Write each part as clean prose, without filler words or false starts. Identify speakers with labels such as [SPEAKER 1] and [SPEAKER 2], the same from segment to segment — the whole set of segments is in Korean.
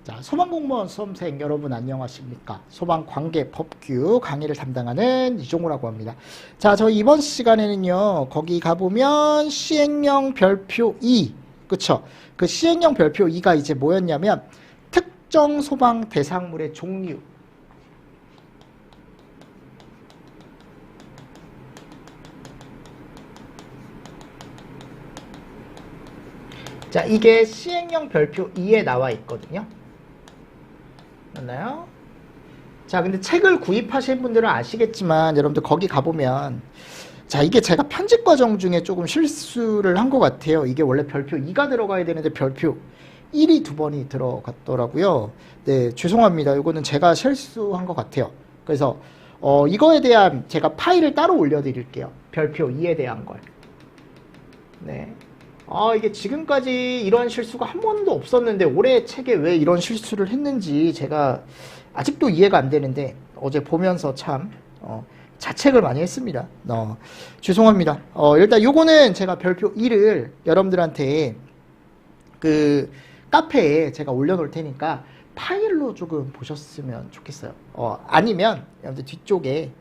[SPEAKER 1] 자, 소방공무원 수험생 여러분 안녕하십니까? 소방관계 법규 강의를 담당하는 이종우라고 합니다. 자, 저 이번 시간에는요, 거기 가보면 시행령 별표 2, 그쵸? 그 시행령 별표 2가 이제 뭐였냐면, 특정 소방 대상물의 종류. 자, 이게 시행령 별표 2에 나와 있거든요. 맞나요? 자, 근데 책을 구입하신 분들은 아시겠지만 여러분들 거기 가보면 자, 이게 제가 편집 과정 중에 조금 실수를 한 것 같아요. 이게 원래 별표 2가 들어가야 되는데 별표 1이 두 번이 들어갔더라고요. 네, 죄송합니다. 이거는 제가 실수한 것 같아요. 그래서 이거에 대한 제가 파일을 따로 올려드릴게요. 별표 2에 대한 걸. 네. 이게 지금까지 이런 실수가 한 번도 없었는데 올해 책에 왜 이런 실수를 했는지 제가 아직도 이해가 안 되는데 어제 보면서 참 자책을 많이 했습니다. 죄송합니다. 일단 요거는 제가 별표 2를 여러분들한테 그 카페에 제가 올려놓을 테니까 파일로 조금 보셨으면 좋겠어요. 아니면 여러분들 뒤쪽에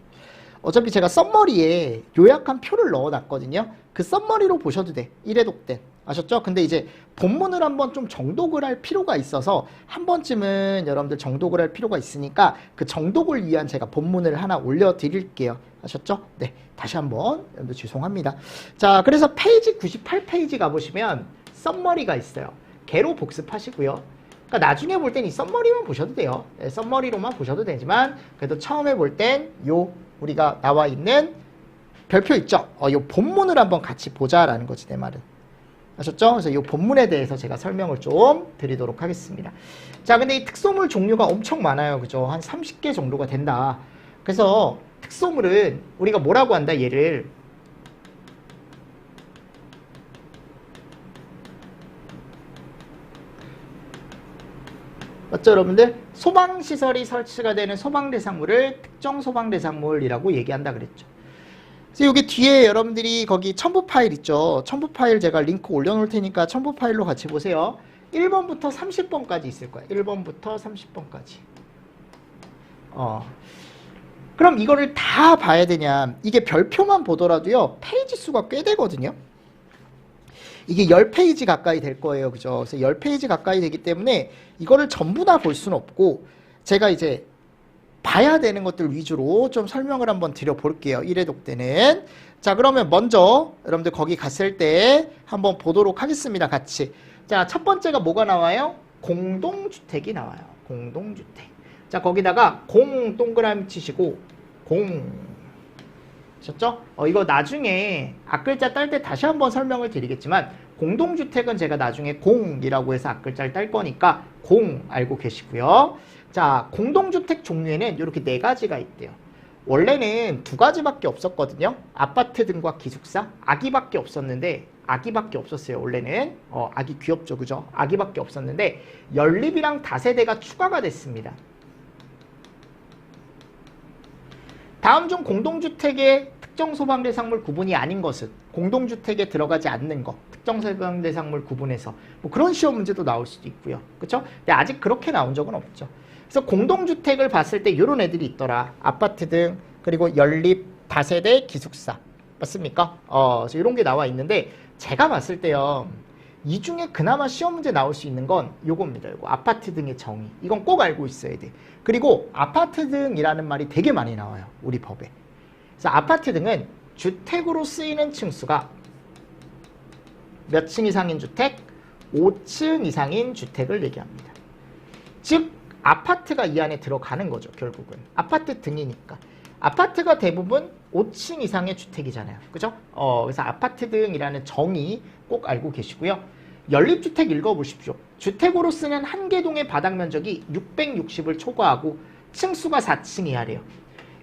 [SPEAKER 1] 어차피 제가 썸머리에 요약한 표를 넣어놨거든요. 그 썸머리로 보셔도 돼. 1회 독된. 아셨죠? 근데 이제 본문을 한번 좀 정독을 할 필요가 있어서 한 번쯤은 여러분들 정독을 할 필요가 있으니까 그 정독을 위한 제가 본문을 하나 올려드릴게요. 아셨죠? 네. 다시 한번 여러분들 죄송합니다. 자, 그래서 페이지 98페이지 가보시면 썸머리가 있어요. 개로 복습하시고요. 그러니까 나중에 볼 땐 이 썸머리만 보셔도 돼요. 네, 썸머리로만 보셔도 되지만 그래도 처음에 볼 땐 요 우리가 나와 있는 별표 있죠? 이 본문을 한번 같이 보자라는 거지, 내 말은. 아셨죠? 그래서 이 본문에 대해서 제가 설명을 좀 드리도록 하겠습니다. 자, 근데 이 특소물 종류가 엄청 많아요. 그죠? 한 30개 정도가 된다. 그래서 특소물은 우리가 뭐라고 한다, 얘를. 맞죠, 여러분들? 소방시설이 설치가 되는 소방대상물을 특정 소방대상물이라고 얘기한다 그랬죠. 그래서 여기 뒤에 여러분들이 거기 첨부 파일 있죠. 첨부 파일 제가 링크 올려놓을 테니까 첨부 파일로 같이 보세요. 1번부터 30번까지 있을 거야. 1번부터 30번까지. 그럼 이거를 다 봐야 되냐. 이게 별표만 보더라도요. 페이지 수가 꽤 되거든요. 이게 10페이지 가까이 될 거예요. 그죠? 그래서 10페이지 가까이 되기 때문에 이거를 전부 다 볼 수는 없고 제가 이제 봐야 되는 것들 위주로 좀 설명을 한번 드려볼게요. 1회 독대는. 자, 그러면 먼저 여러분들 거기 갔을 때 한번 보도록 하겠습니다. 같이. 자, 첫 번째가 뭐가 나와요? 공동주택이 나와요. 공동주택. 자, 거기다가 공 동그라미 치시고 공. 아셨죠? 이거 나중에 앞글자 딸 때 다시 한번 설명을 드리겠지만 공동주택은 제가 나중에 공이라고 해서 앞글자를 딸 거니까 공 알고 계시고요. 자, 공동주택 종류에는 이렇게 4가지가 있대요. 원래는 2가지밖에 없었거든요. 아파트 등과 기숙사, 아기밖에 없었는데 아기밖에 없었어요. 원래는 아기 귀엽죠, 그죠? 아기밖에 없었는데 연립이랑 다세대가 추가가 됐습니다. 다음 중 공동주택의 특정 소방대상물 구분이 아닌 것은 공동주택에 들어가지 않는 것, 특정 소방대상물 구분에서 뭐 그런 시험 문제도 나올 수도 있고요. 그렇죠? 근데 아직 그렇게 나온 적은 없죠. 그래서 공동주택을 봤을 때 이런 애들이 있더라. 아파트 등 그리고 연립, 다세대, 기숙사. 맞습니까? 그래서 이런 게 나와 있는데 제가 봤을 때요. 이 중에 그나마 시험 문제 나올 수 있는 건 요겁니다. 요거 아파트 등의 정의. 이건 꼭 알고 있어야 돼. 그리고 아파트 등이라는 말이 되게 많이 나와요. 우리 법에. 그래서 아파트 등은 주택으로 쓰이는 층수가 몇 층 이상인 주택? 5층 이상인 주택을 얘기합니다. 즉 아파트가 이 안에 들어가는 거죠. 결국은. 아파트 등이니까. 아파트가 대부분 5층 이상의 주택이잖아요. 그죠? 그래서 아파트 등이라는 정의 꼭 알고 계시고요. 연립주택 읽어보십시오. 주택으로 쓰는 한 개 동의 바닥 면적이 660을 초과하고 층수가 4층 이하래요.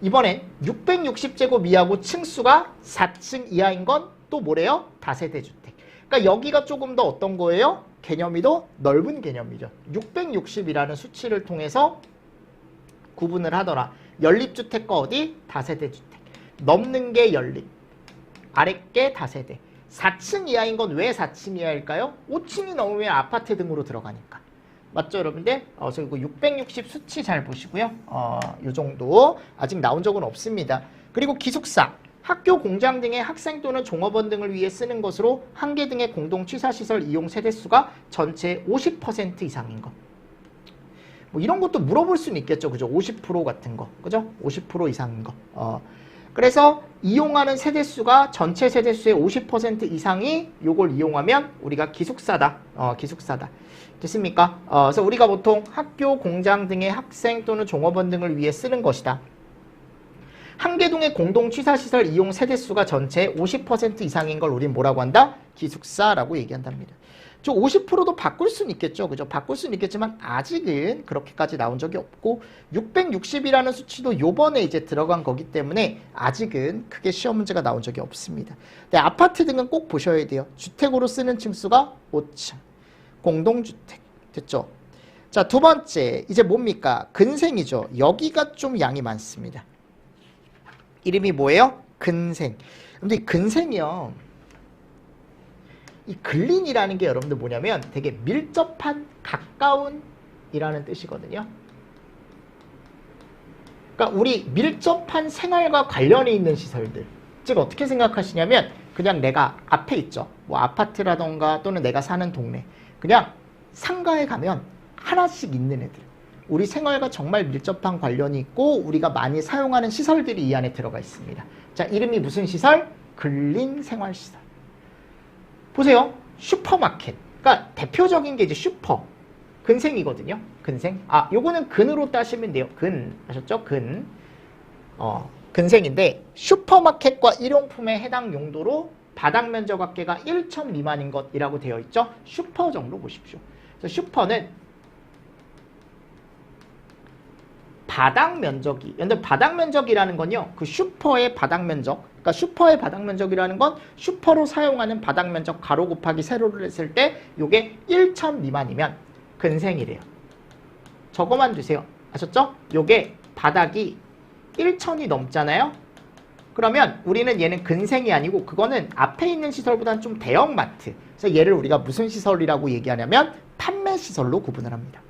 [SPEAKER 1] 이번엔 660제곱 이하고 층수가 4층 이하인 건 또 뭐래요? 다세대 주택. 그러니까 여기가 조금 더 어떤 거예요? 개념이 더 넓은 개념이죠. 660이라는 수치를 통해서 구분을 하더라. 연립주택과 어디? 다세대 주택. 넘는 게 연립, 아래 게 다세대. 4층 이하인 건 왜 4층 이하일까요? 5층이 넘으면 아파트 등으로 들어가니까. 맞죠, 여러분들? 그리고 660 수치 잘 보시고요. 요 정도 아직 나온 적은 없습니다. 그리고 기숙사, 학교 공장 등의 학생 또는 종업원 등을 위해 쓰는 것으로 한 개 등의 공동 취사시설 이용 세대수가 전체의 50% 이상인 것. 뭐 이런 것도 물어볼 수는 있겠죠. 그죠? 50% 같은 거. 그죠? 50% 이상인 거. 그래서 이용하는 세대수가 전체 세대수의 50% 이상이 요걸 이용하면 우리가 기숙사다. 기숙사다. 됐습니까? 그래서 우리가 보통 학교, 공장 등의 학생 또는 종업원 등을 위해 쓰는 것이다. 한 개 동의 공동 취사시설 이용 세대수가 전체의 50% 이상인 걸 우린 뭐라고 한다? 기숙사라고 얘기한답니다. 저 50%도 바꿀 수는 있겠죠. 그죠? 바꿀 수는 있겠지만 아직은 그렇게까지 나온 적이 없고 660이라는 수치도 요번에 이제 들어간 거기 때문에 아직은 크게 시험 문제가 나온 적이 없습니다. 근데 아파트 등은 꼭 보셔야 돼요. 주택으로 쓰는 층수가 5층. 공동주택. 됐죠? 자, 두 번째. 이제 뭡니까? 근생이죠. 여기가 좀 양이 많습니다. 이름이 뭐예요? 근생. 근데 이 근생이요. 이 근린이라는 게 여러분들 뭐냐면 되게 밀접한, 가까운 이라는 뜻이거든요. 그러니까 우리 밀접한 생활과 관련이 있는 시설들. 즉 어떻게 생각하시냐면 그냥 내가 앞에 있죠. 뭐 아파트라던가 또는 내가 사는 동네. 그냥 상가에 가면 하나씩 있는 애들. 우리 생활과 정말 밀접한 관련이 있고 우리가 많이 사용하는 시설들이 이 안에 들어가 있습니다. 자, 이름이 무슨 시설? 근린생활시설. 보세요. 슈퍼마켓. 그러니까 대표적인 게 이제 슈퍼. 근생이거든요. 근생. 요거는 근으로 따시면 돼요. 근. 아셨죠? 근. 근생인데 슈퍼마켓과 일용품에 해당 용도로 바닥 면적 합계가 1천 미만인 것이라고 되어 있죠. 슈퍼 정도 보십시오. 그래서 슈퍼는 바닥 면적이. 근데 바닥 면적이라는 건요. 그 슈퍼의 바닥 면적. 그러니까 슈퍼의 바닥 면적이라는 건 슈퍼로 사용하는 바닥 면적 가로 곱하기 세로를 했을 때 요게 1천 미만이면 근생이래요. 저거만 두세요. 아셨죠? 요게 바닥이 1천이 넘잖아요. 그러면 우리는 얘는 근생이 아니고 그거는 앞에 있는 시설보다는 좀 대형마트. 그래서 얘를 우리가 무슨 시설이라고 얘기하냐면 판매시설로 구분을 합니다.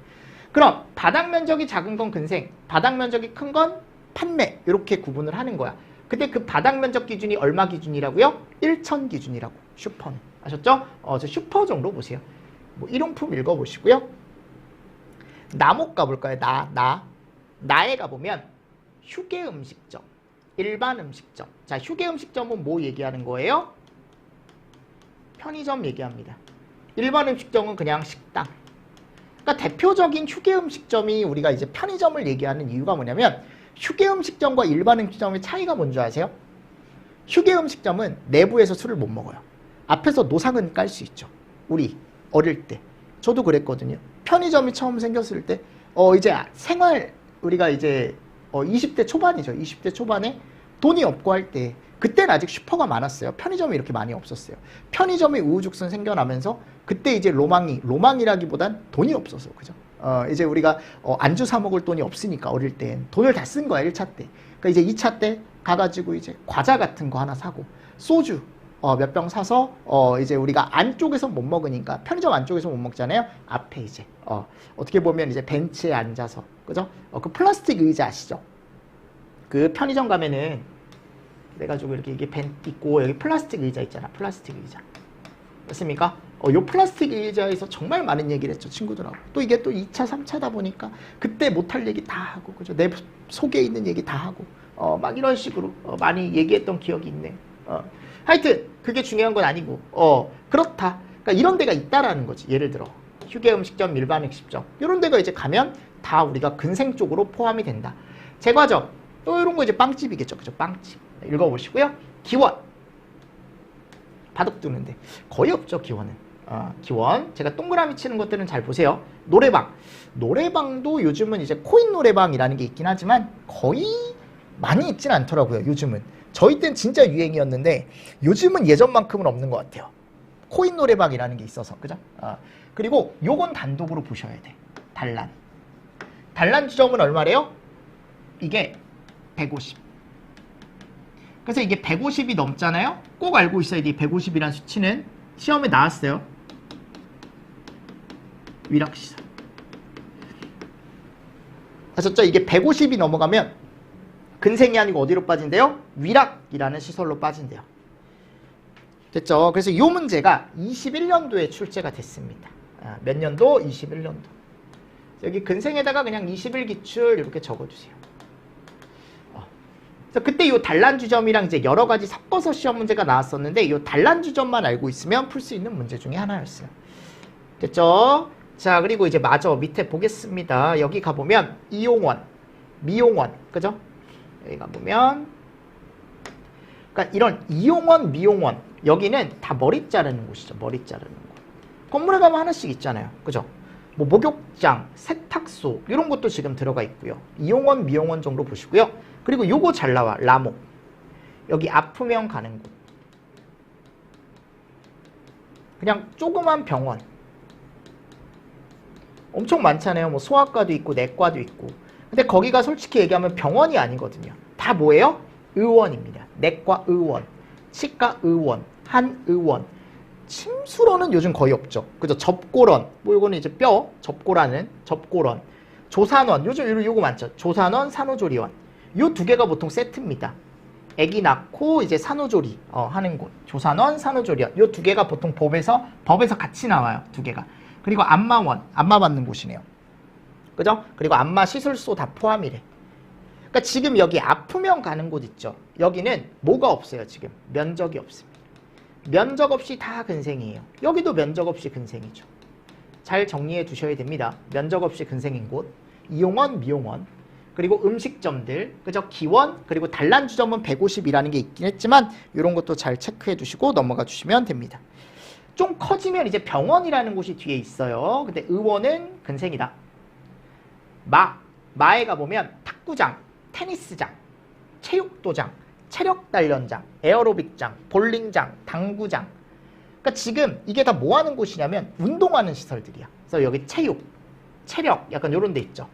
[SPEAKER 1] 그럼 바닥 면적이 작은 건 근생, 바닥 면적이 큰 건 판매 이렇게 구분을 하는 거야. 근데 그 바닥 면적 기준이 얼마 기준이라고요? 1천 기준이라고. 슈퍼는. 아셨죠? 저 슈퍼 정도 보세요. 뭐 일용품 읽어보시고요. 나목 가볼까요? 나에 가보면 휴게 음식점, 일반 음식점. 자, 휴게 음식점은 뭐 얘기하는 거예요? 편의점 얘기합니다. 일반 음식점은 그냥 식당. 그러니까 대표적인 휴게 음식점이 우리가 이제 편의점을 얘기하는 이유가 뭐냐면 휴게 음식점과 일반 음식점의 차이가 뭔지 아세요? 휴게 음식점은 내부에서 술을 못 먹어요. 앞에서 노상은 깔 수 있죠. 우리 어릴 때. 저도 그랬거든요. 편의점이 처음 생겼을 때 이제 생활 우리가 이제 20대 초반이죠. 20대 초반에 돈이 없고 할 때 그때는 아직 슈퍼가 많았어요. 편의점이 이렇게 많이 없었어요. 편의점이 우후죽순 생겨나면서 그때 이제 로망이라기보단 돈이 없어서 그죠? 이제 우리가 안주 사 먹을 돈이 없으니까 어릴 땐 돈을 다 쓴 거야. 1차 때. 그러니까 이제 2차 때 가가지고 이제 과자 같은 거 하나 사고 소주 몇 병 사서 이제 우리가 안쪽에서 못 먹으니까 편의점 안쪽에서 못 먹잖아요. 앞에 이제 어떻게 보면 이제 벤치에 앉아서 그죠? 그 플라스틱 의자 아시죠? 그 편의점 가면은 그래가지고 이렇게 이게 벤 있고 여기 플라스틱 의자 있잖아. 플라스틱 의자. 맞습니까? 요 플라스틱 의자에서 정말 많은 얘기를 했죠. 친구들하고. 또 이게 또 2차, 3차다 보니까 그때 못할 얘기 다 하고 그죠? 내 속에 있는 얘기 다 하고 막 이런 식으로 많이 얘기했던 기억이 있네. 하여튼 그게 중요한 건 아니고 그렇다. 그러니까 이런 데가 있다라는 거지. 예를 들어 휴게 음식점, 일반 음식점 이런 데가 이제 가면 다 우리가 근생 쪽으로 포함이 된다. 제과점 또 이런 거 이제 빵집이겠죠. 그죠? 빵집. 읽어보시고요. 기원. 바둑 두는데 거의 없죠. 기원은. 기원. 제가 동그라미 치는 것들은 잘 보세요. 노래방. 노래방도 요즘은 이제 코인 노래방이라는 게 있긴 하지만 거의 많이 있진 않더라고요. 요즘은. 저희 땐 진짜 유행이었는데 요즘은 예전만큼은 없는 것 같아요. 코인 노래방이라는 게 있어서. 그죠? 그리고 요건 단독으로 보셔야 돼. 단란. 단란 주점은 얼마래요? 이게 150. 그래서 이게 150이 넘잖아요. 꼭 알고 있어야 돼. 150이라는 수치는 시험에 나왔어요. 위락시설. 아셨죠? 이게 150이 넘어가면 근생이 아니고 어디로 빠진대요? 위락이라는 시설로 빠진대요. 됐죠? 그래서 이 문제가 21년도에 출제가 됐습니다. 몇 년도? 21년도. 여기 근생에다가 그냥 21기출 이렇게 적어주세요. 그래서 그때 이 단란주점이랑 이제 여러 가지 섞어서 시험 문제가 나왔었는데 이 단란주점만 알고 있으면 풀 수 있는 문제 중에 하나였어요. 됐죠? 자, 그리고 이제 마저 밑에 보겠습니다. 여기 가보면 이용원, 미용원, 그죠? 여기 가보면 그러니까 이런 이용원, 미용원 여기는 다 머리 자르는 곳이죠. 머리 자르는 곳. 건물에 가면 하나씩 있잖아요. 그죠? 뭐 목욕장, 세탁소 이런 것도 지금 들어가 있고요. 이용원, 미용원 정도 보시고요. 그리고 요거 잘 나와. 라목. 여기 아프면 가는 곳. 그냥 조그만 병원. 엄청 많잖아요. 뭐 소아과도 있고 내과도 있고. 근데 거기가 솔직히 얘기하면 병원이 아니거든요. 다 뭐예요? 의원입니다. 내과 의원, 치과 의원, 한의원. 침수로는 요즘 거의 없죠. 그죠? 접골원. 뭐 이거는 이제 뼈, 접골하는 접골원. 조산원. 요즘 요거 많죠. 조산원, 산후조리원. 요 두 개가 보통 세트입니다. 아기 낳고 이제 산후조리 하는 곳. 조산원, 산후조리원. 요 두 개가 보통 법에서 같이 나와요. 두 개가. 그리고 안마원. 안마 받는 곳이네요. 그죠? 그리고 안마 시술소 다 포함이래. 그러니까 지금 여기 아프면 가는 곳 있죠. 여기는 뭐가 없어요. 지금 면적이 없습니다. 면적 없이 다 근생이에요. 여기도 면적 없이 근생이죠. 잘 정리해 두셔야 됩니다. 면적 없이 근생인 곳. 이용원, 미용원. 그리고 음식점들, 그죠? 기원, 그리고 단란주점은 150이라는 게 있긴 했지만 이런 것도 잘 체크해 두시고 넘어가 주시면 됩니다. 좀 커지면 이제 병원이라는 곳이 뒤에 있어요. 근데 의원은 근생이다. 마에 가보면 탁구장, 테니스장, 체육도장, 체력단련장, 에어로빅장, 볼링장, 당구장. 그러니까 지금 이게 다 뭐 하는 곳이냐면 운동하는 시설들이야. 그래서 여기 체육, 체력 약간 요런 데 있죠.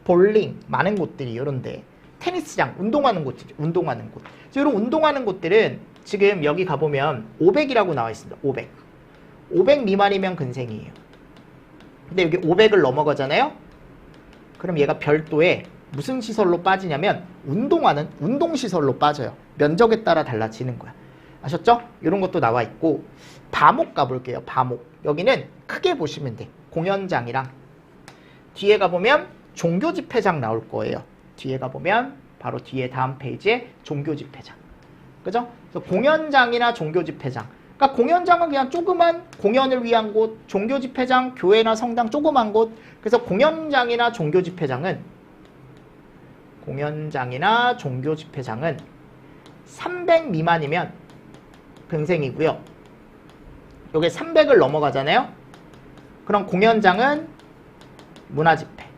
[SPEAKER 1] 볼링 많은 곳들이 요런데 테니스장 운동하는 곳들이 운동하는 곳. 이런 운동하는 곳들은 지금 여기 가보면 500이라고 나와 있습니다. 500 미만이면 근생이에요. 근데 여기 500을 넘어가잖아요. 그럼 얘가 별도의 무슨 시설로 빠지냐면 운동하는 운동시설로 빠져요. 면적에 따라 달라지는 거야. 아셨죠? 이런 것도 나와 있고 바목 가볼게요. 바목. 여기는 크게 보시면 돼. 공연장이랑 뒤에 가보면 종교집회장 나올 거예요. 뒤에 가보면 바로 뒤에 다음 페이지에 종교집회장. 그죠? 그래서 공연장이나 종교집회장. 그러니까 공연장은 그냥 조그만 공연을 위한 곳, 종교집회장, 교회나 성당 조그만 곳. 그래서 공연장이나 종교집회장은 300 미만이면 근생이고요. 요게 300을 넘어가잖아요. 그럼 공연장은 문화집회.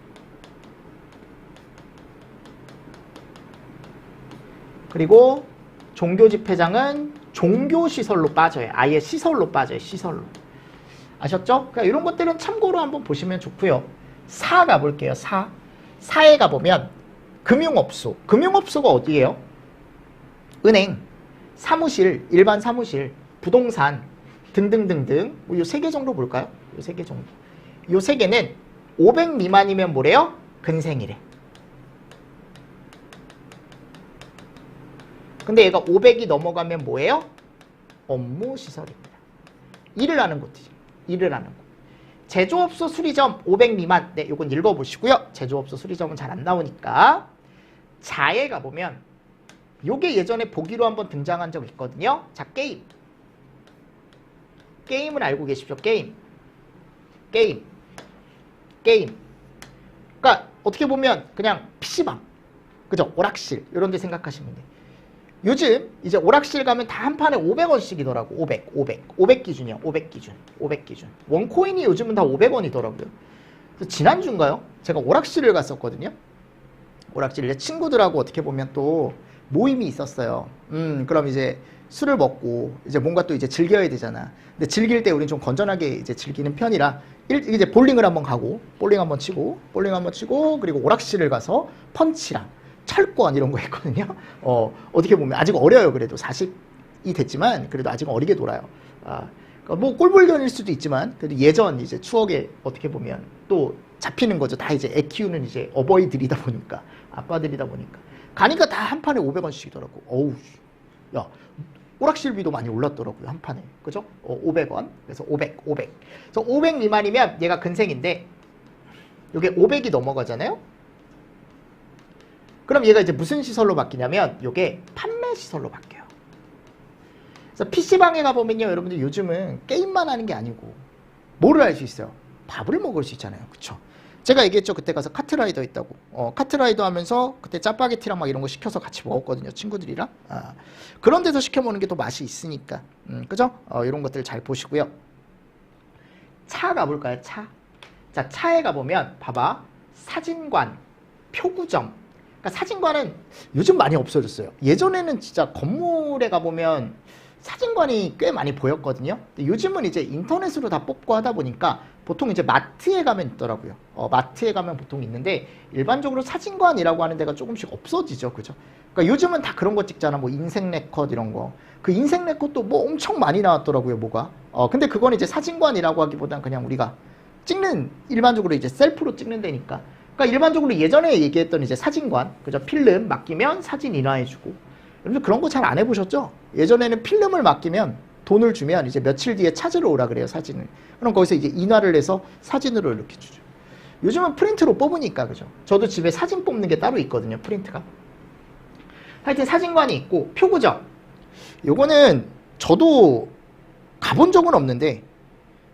[SPEAKER 1] 그리고 종교집회장은 종교시설로 빠져요. 아예 시설로 빠져요. 시설로. 아셨죠? 그러니까 이런 것들은 참고로 한번 보시면 좋고요. 사 가볼게요. 사에 가보면 금융업소. 금융업소가 어디예요? 은행, 사무실, 일반 사무실, 부동산 등등등등. 뭐 요 3개 정도 볼까요? 요 3개 정도. 요 3개는 500 미만이면 뭐래요? 근생이래. 근데 얘가 500이 넘어가면 뭐예요? 업무시설입니다. 일을 하는 곳이죠. 일을 하는 곳. 제조업소 수리점 500 미만. 네, 요건 읽어보시고요. 제조업소 수리점은 잘 안 나오니까. 자에 가보면 요게 예전에 보기로 한번 등장한 적 있거든요. 자, 게임. 게임을 알고 계십시오. 게임. 그러니까 어떻게 보면 그냥 PC방. 그죠? 오락실. 이런 데 생각하시면 돼요. 요즘 이제 오락실 가면 다 한 판에 500원씩이더라고. 500 기준이요. 500 기준. 원코인이 요즘은 다 500원이더라고요. 그래서 지난주인가요? 제가 오락실을 갔었거든요. 오락실 이제 친구들하고 어떻게 보면 또 모임이 있었어요. 그럼 이제 술을 먹고 이제 뭔가 또 이제 즐겨야 되잖아. 근데 즐길 때 우리는 좀 건전하게 이제 즐기는 편이라 이제 볼링을 한번 가고 볼링 한번 치고 그리고 오락실을 가서 펀치랑 철권 이런 거 했거든요. 어떻게 보면 아직 어려요. 그래도 40이 됐지만 그래도 아직 어리게 놀아요. 그러니까 뭐 꼴불견일 수도 있지만 그래도 예전 이제 추억에 어떻게 보면 또 잡히는 거죠. 다 이제 애 키우는 이제 어버이들이다 보니까 아빠들이다 보니까 가니까 다 한 판에 500원씩이더라고. 어우, 야 오락실비도 많이 올랐더라고요 한 판에. 그죠? 500원. 그래서 500. 그래서 500 미만이면 얘가 근생인데 요게 500이 넘어가잖아요. 그럼 얘가 이제 무슨 시설로 바뀌냐면 요게 판매 시설로 바뀌어요. 그래서 PC방에 가보면요 여러분들 요즘은 게임만 하는 게 아니고 뭐를 할 수 있어요? 밥을 먹을 수 있잖아요. 그쵸? 제가 얘기했죠. 그때 가서 카트라이더 있다고. 카트라이더 하면서 그때 짜파게티랑 막 이런 거 시켜서 같이 먹었거든요. 친구들이랑. 그런 데서 시켜 먹는 게 더 맛이 있으니까. 그죠? 이런 것들 잘 보시고요. 차 가볼까요? 차. 자, 차에 가보면 봐봐. 사진관, 표구점. 그러니까 사진관은 요즘 많이 없어졌어요. 예전에는 진짜 건물에 가보면 사진관이 꽤 많이 보였거든요. 근데 요즘은 이제 인터넷으로 다 뽑고 하다 보니까 보통 이제 마트에 가면 있더라고요. 마트에 가면 보통 있는데 일반적으로 사진관이라고 하는 데가 조금씩 없어지죠. 그죠? 그러니까 요즘은 다 그런 거 찍잖아. 뭐 인생 네컷 이런 거. 그 인생 네컷도 뭐 엄청 많이 나왔더라고요. 뭐가. 근데 그건 이제 사진관이라고 하기보단 그냥 우리가 찍는 일반적으로 이제 셀프로 찍는 데니까. 그러니까 일반적으로 예전에 얘기했던 이제 사진관. 그죠? 필름 맡기면 사진 인화해주고. 여러분들 그런 거 잘 안 해보셨죠? 예전에는 필름을 맡기면 돈을 주면 이제 며칠 뒤에 찾으러 오라 그래요, 사진을. 그럼 거기서 이제 인화를 해서 사진으로 이렇게 주죠. 요즘은 프린트로 뽑으니까, 그죠? 저도 집에 사진 뽑는 게 따로 있거든요, 프린트가. 하여튼 사진관이 있고, 표구점. 요거는 저도 가본 적은 없는데,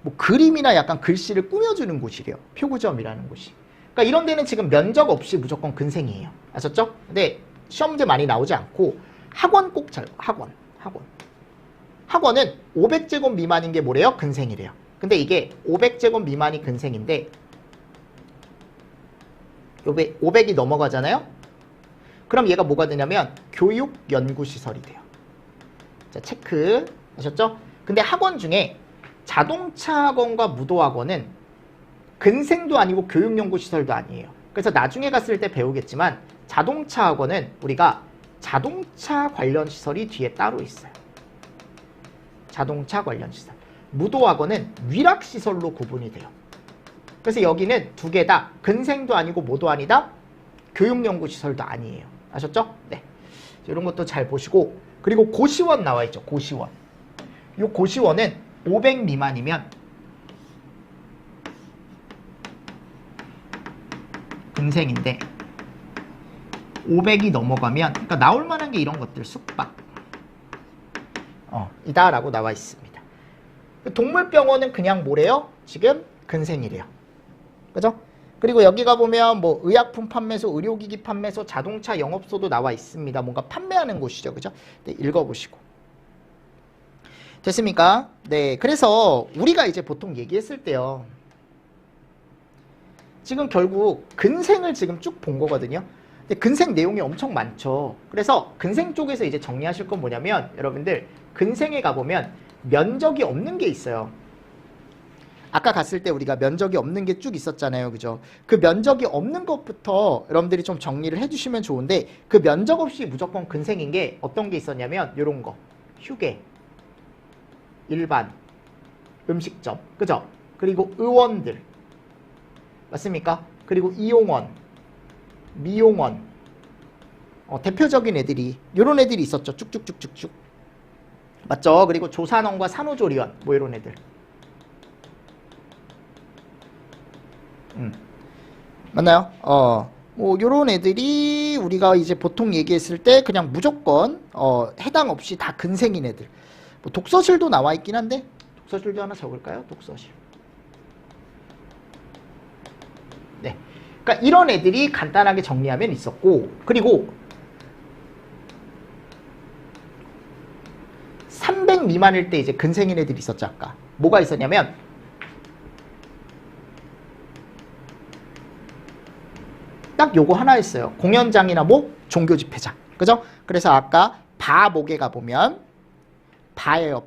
[SPEAKER 1] 뭐 그림이나 약간 글씨를 꾸며주는 곳이래요. 표구점이라는 곳이. 그러니까 이런 데는 지금 면적 없이 무조건 근생이에요. 아셨죠? 근데 시험 문제 많이 나오지 않고, 학원 꼭 잘, 학원은 500제곱 미만인 게 뭐래요? 근생이래요. 근데 이게 500제곱 미만이 근생인데 500이 넘어가잖아요? 그럼 얘가 뭐가 되냐면 교육연구시설이 돼요. 자, 체크 하셨죠? 근데 학원 중에 자동차 학원과 무도학원은 근생도 아니고 교육연구시설도 아니에요. 그래서 나중에 갔을 때 배우겠지만 자동차 학원은 우리가 자동차 관련 시설이 뒤에 따로 있어요. 자동차 관련 시설. 무도학원은 위락시설로 구분이 돼요. 그래서 여기는 두 개 다 근생도 아니고 모도 아니다. 교육연구시설도 아니에요. 아셨죠? 네. 이런 것도 잘 보시고 그리고 고시원 나와 있죠. 고시원. 이 고시원은 500 미만이면 근생인데 500이 넘어가면 그러니까 나올 만한 게 이런 것들 숙박 이다라고 나와 있습니다. 동물병원은 그냥 뭐래요? 지금 근생이래요. 그죠? 그리고 여기 가보면 뭐 의약품 판매소, 의료기기 판매소, 자동차 영업소도 나와 있습니다. 뭔가 판매하는 곳이죠. 그죠? 네, 읽어보시고. 됐습니까? 네, 그래서 우리가 이제 보통 얘기했을 때요. 지금 결국 근생을 지금 쭉 본 거거든요. 근데 근생 내용이 엄청 많죠. 그래서 근생 쪽에서 이제 정리하실 건 뭐냐면 여러분들 근생에 가보면 면적이 없는 게 있어요. 아까 갔을 때 우리가 면적이 없는 게 쭉 있었잖아요. 그죠? 그 면적이 없는 것부터 여러분들이 좀 정리를 해주시면 좋은데 그 면적 없이 무조건 근생인 게 어떤 게 있었냐면 요런 거. 휴게, 일반, 음식점, 그죠? 그리고 의원들. 맞습니까? 그리고 이용원, 미용원. 대표적인 애들이 요런 애들이 있었죠. 쭉쭉쭉쭉쭉. 맞죠? 그리고 조산원과 산후조리원 뭐 이런 애들. 맞나요? 뭐 요런 애들이 우리가 이제 보통 얘기했을 때 그냥 무조건 해당 없이 다 근생인 애들. 뭐 독서실도 나와 있긴 한데 독서실도 하나 적을까요? 독서실. 네. 그러니까 이런 애들이 간단하게 정리하면 있었고 그리고 300 미만일 때 이제 근생인 애들이 있었죠. 아까 뭐가 있었냐면 딱 요거 하나 있어요. 공연장이나 뭐 종교 집회장. 그죠? 그래서 아까 바목에 가보면 바예요.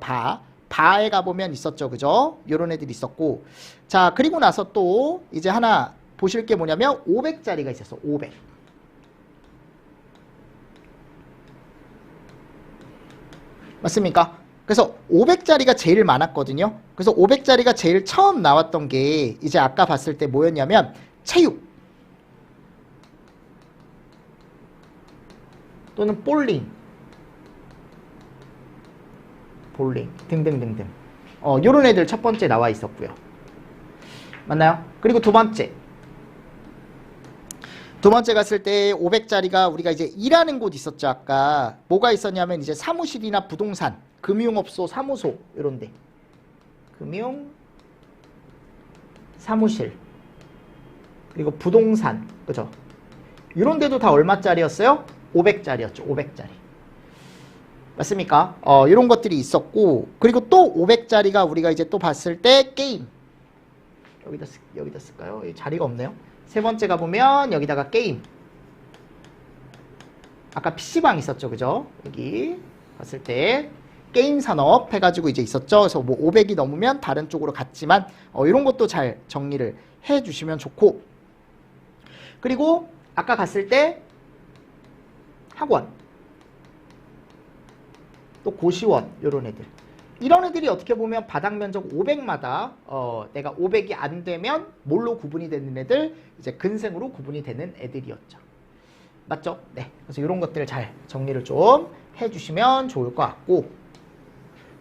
[SPEAKER 1] 바에 가보면 있었죠. 그죠? 요런 애들이 있었고 자 그리고 나서 또 이제 하나 보실 게 뭐냐면 500짜리가 있었어. 500. 맞습니까? 그래서 500짜리가 제일 많았거든요. 그래서 500짜리가 제일 처음 나왔던 게 이제 아까 봤을 때 뭐였냐면 체육 또는 볼링 등등등등 요런 애들 첫 번째 나와 있었고요. 맞나요? 그리고 두 번째 갔을 때 500짜리가 우리가 이제 일하는 곳 있었죠. 아까 뭐가 있었냐면 이제 사무실이나 부동산, 금융업소, 사무소 이런 데 금융, 사무실 그리고 부동산 그죠? 이런 데도 다 얼마짜리였어요? 500짜리였죠. 500짜리 맞습니까? 이런 것들이 있었고 그리고 또 500짜리가 우리가 이제 또 봤을 때 게임 여기다 쓸까요? 여기 자리가 없네요. 세 번째 가보면 여기다가 게임 아까 PC방 있었죠. 그죠? 여기 봤을 때 게임 산업 해가지고 이제 있었죠. 그래서 뭐 500이 넘으면 다른 쪽으로 갔지만 이런 것도 잘 정리를 해 주시면 좋고 그리고 아까 갔을 때 학원 또 고시원 이런 애들 이런 애들이 어떻게 보면 바닥 면적 500마다 내가 500이 안 되면 뭘로 구분이 되는 애들 이제 근생으로 구분이 되는 애들이었죠. 맞죠? 네. 그래서 이런 것들을 잘 정리를 좀 해주시면 좋을 것 같고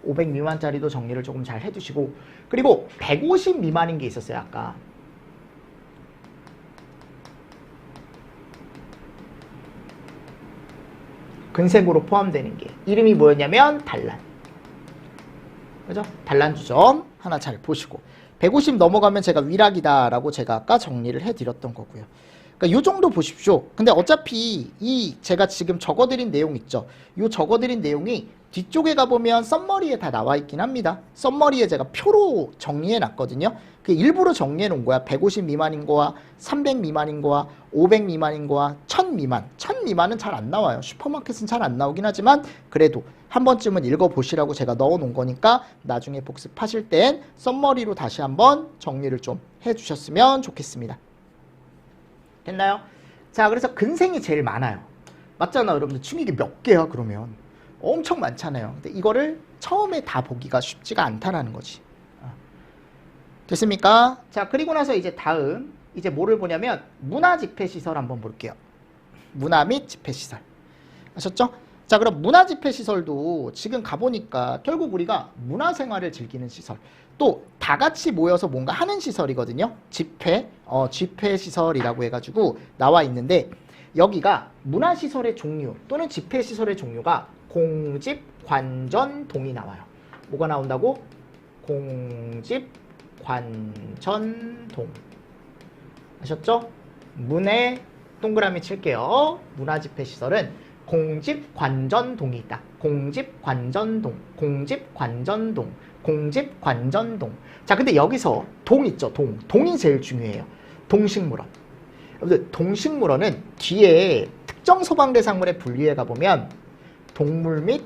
[SPEAKER 1] 500 미만짜리도 정리를 조금 잘 해주시고 그리고 150 미만인 게 있었어요. 아까 근생으로 포함되는 게 이름이 뭐였냐면 단란 그죠? 단란주점 하나 잘 보시고 150 넘어가면 제가 위락이다 라고 제가 아까 정리를 해드렸던 거고요. 그러니까 요 정도 보십시오. 근데 어차피 이 제가 지금 적어드린 내용 있죠. 요 적어드린 내용이 뒤쪽에 가보면 썸머리에 다 나와 있긴 합니다. 썸머리에 제가 표로 정리해 놨거든요. 그 일부러 정리해 놓은 거야. 150 미만인 거와 300 미만인 거와 500 미만인 거와 1000 미만. 1000 미만은 잘 안 나와요. 슈퍼마켓은 잘 안 나오긴 하지만 그래도 한 번쯤은 읽어보시라고 제가 넣어 놓은 거니까 나중에 복습하실 땐 썸머리로 다시 한번 정리를 좀 해주셨으면 좋겠습니다. 됐나요? 자, 그래서 근생이 제일 많아요. 맞잖아, 여러분들. 춤이게 몇 개야, 그러면. 엄청 많잖아요. 근데 이거를 처음에 다 보기가 쉽지가 않다라는 거지. 됐습니까? 자, 그리고 나서 이제 다음, 이제 뭐를 보냐면, 문화집회시설 한번 볼게요. 문화 및 집회시설. 아셨죠? 자, 그럼 문화집회시설도 지금 가보니까 결국 우리가 문화생활을 즐기는 시설. 또 다 같이 모여서 뭔가 하는 시설이거든요. 집회시설이라고 해가지고 나와 있는데 여기가 문화시설의 종류 또는 집회시설의 종류가 공집, 관전, 동이 나와요. 뭐가 나온다고? 공집, 관전, 동. 아셨죠? 문에 동그라미 칠게요. 문화집회시설은 공집, 관전동이 있다. 공집, 관전동, 공집, 관전동, 공집, 관전동. 자, 근데 여기서 동 있죠. 동이 제일 중요해요. 동식물원. 여러분들, 동식물원은 뒤에 특정 소방 대상물에 분류해 가보면 동물 및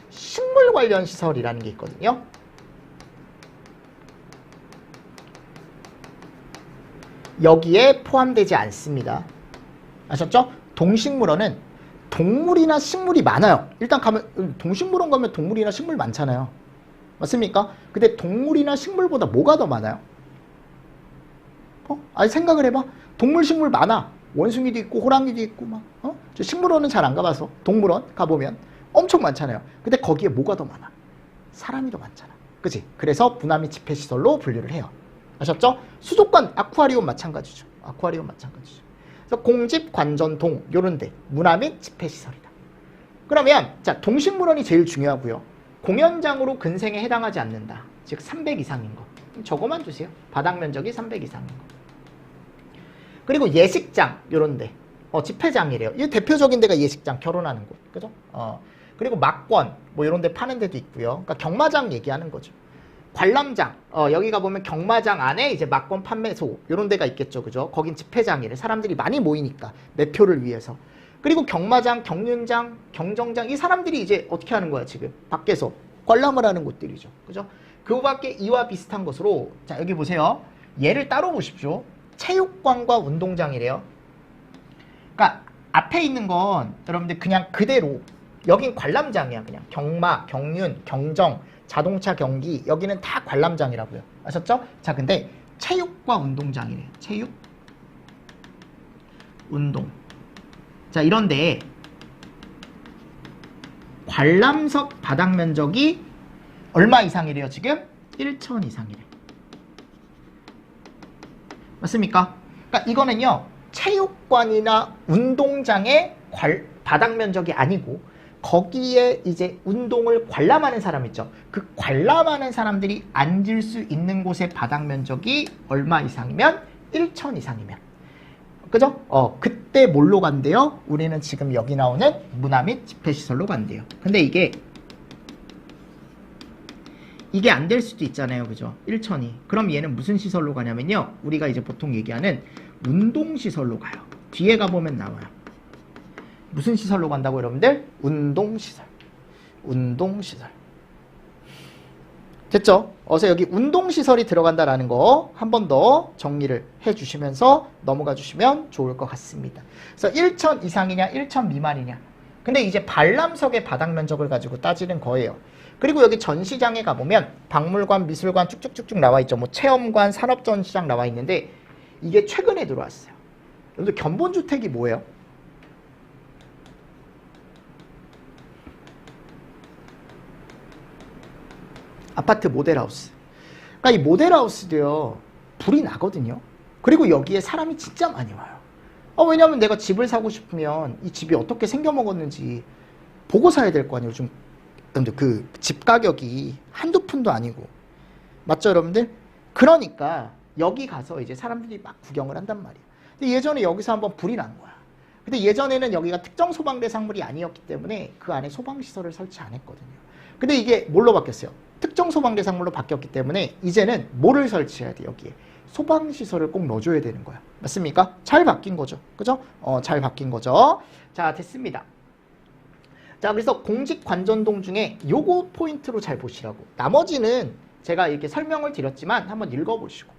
[SPEAKER 1] 식물 관련 시설이라는 게 있거든요. 여기에 포함되지 않습니다. 아셨죠? 동식물원은 동물이나 식물이 많아요. 일단 가면 동식물원 가면 동물이나 식물 많잖아요. 맞습니까? 근데 동물이나 식물보다 뭐가 더 많아요? 아니 생각을 해봐. 동물 식물 많아. 원숭이도 있고 호랑이도 있고 막. 저 식물원은 잘 안 가봐서 동물원 가보면 엄청 많잖아요. 근데 거기에 뭐가 더 많아? 사람이 더 많잖아. 그치? 그래서 문화 및 집회시설로 분류를 해요. 아셨죠? 수족관, 아쿠아리움 마찬가지죠. 아쿠아리움 마찬가지죠. 그래서 공집, 관전, 동 요런 데 문화 및 집회시설이다. 그러면 자 동식물원이 제일 중요하고요. 공연장으로 근생에 해당하지 않는다. 즉 300 이상인 거. 저거만 주세요. 바닥 면적이 300 이상인 거. 그리고 예식장 요런 데. 집회장이래요. 이 대표적인 데가 예식장, 결혼하는 곳. 그죠? 그리고 막권 뭐 요런 데 파는 데도 있고요. 그러니까 경마장 얘기하는 거죠. 관람장, 여기 가보면 경마장 안에 이제 막권 판매소 요런 데가 있겠죠. 그죠? 거긴 집회장이래. 사람들이 많이 모이니까 매표를 위해서. 그리고 경마장, 경륜장, 경정장 이 사람들이 이제 어떻게 하는 거야 지금? 밖에서 관람을 하는 곳들이죠. 그죠? 그 밖에 이와 비슷한 것으로 자 여기 보세요. 얘를 따로 보십시오. 체육관과 운동장이래요. 그러니까 앞에 있는 건 여러분들 그냥 그대로 여긴 관람장이야. 그냥 경마, 경륜, 경정, 자동차 경기 여기는 다 관람장이라고요. 아셨죠? 자, 근데 체육과 운동장이래. 체육, 운동. 자, 이런데 관람석 바닥 면적이 얼마 이상이래요? 지금 1천 이상이래. 맞습니까? 그러니까 이거는요, 체육관이나 운동장의 바닥 면적이 아니고 거기에 이제 운동을 관람하는 사람 있죠. 그 관람하는 사람들이 앉을 수 있는 곳의 바닥 면적이 얼마 이상이면 1천 이상이면. 그죠? 그때 뭘로 간대요? 우리는 지금 여기 나오는 문화 및 집회시설로 간대요. 근데 이게 안 될 수도 있잖아요. 그죠? 1천이. 그럼 얘는 무슨 시설로 가냐면요. 우리가 이제 보통 얘기하는 운동시설로 가요. 뒤에 가보면 나와요. 무슨 시설로 간다고 여러분들? 운동시설. 운동시설. 됐죠? 어서 여기 운동시설이 들어간다라는 거 한 번 더 정리를 해주시면서 넘어가 주시면 좋을 것 같습니다. 그래서 1천 이상이냐 1천 미만이냐. 근데 이제 관람석의 바닥 면적을 가지고 따지는 거예요. 그리고 여기 전시장에 가보면 박물관, 미술관 쭉쭉쭉쭉 나와 있죠. 뭐 체험관, 산업전시장 나와 있는데 이게 최근에 들어왔어요. 여러분들 견본주택이 뭐예요? 아파트 모델하우스. 그러니까 이 모델하우스도요, 불이 나거든요. 그리고 여기에 사람이 진짜 많이 와요. 왜냐면 내가 집을 사고 싶으면 이 집이 어떻게 생겨먹었는지 보고 사야 될 거 아니에요. 요즘 그 집 가격이 한두 푼도 아니고. 맞죠, 여러분들? 그러니까 여기 가서 이제 사람들이 막 구경을 한단 말이에요. 근데 예전에 여기서 한번 불이 난 거야. 근데 예전에는 여기가 특정 소방 대상물이 아니었기 때문에 그 안에 소방시설을 설치 안 했거든요. 근데 이게 뭘로 바뀌었어요? 특정 소방 대상물로 바뀌었기 때문에 이제는 뭐를 설치해야 돼? 여기에 소방시설을 꼭 넣어줘야 되는 거야. 맞습니까? 잘 바뀐 거죠. 그죠? 잘 바뀐 거죠. 자, 됐습니다. 자, 그래서 공직관전동 중에 요거 포인트로 잘 보시라고. 나머지는 제가 이렇게 설명을 드렸지만 한번 읽어보시고.